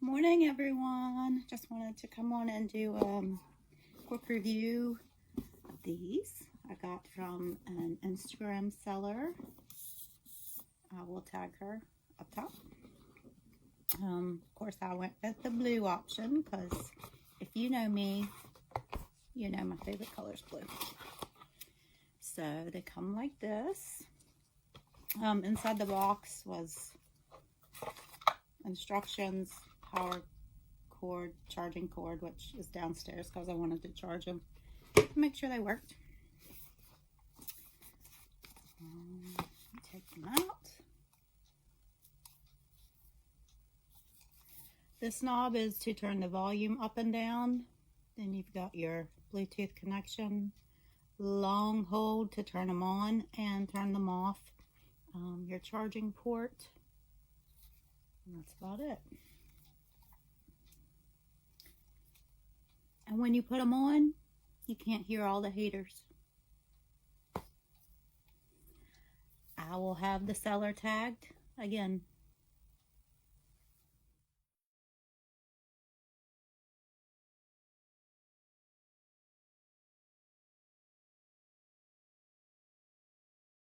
Morning, everyone. Just wanted to come on and do a quick review of these. I got from an Instagram seller. I will tag her up top. Of course, I went with the blue option because if you know me, you know my favorite color is blue. So they come like this. Inside the box was instructions, power cord, charging cord, which is downstairs because I wanted to charge them to make sure they worked. Take them out. This knob is to turn the volume up and down. Then you've got your Bluetooth connection, long hold to turn them on and turn them off, your charging port, and that's about it. And when you put them on, you can't hear all the haters. I will have the seller tagged again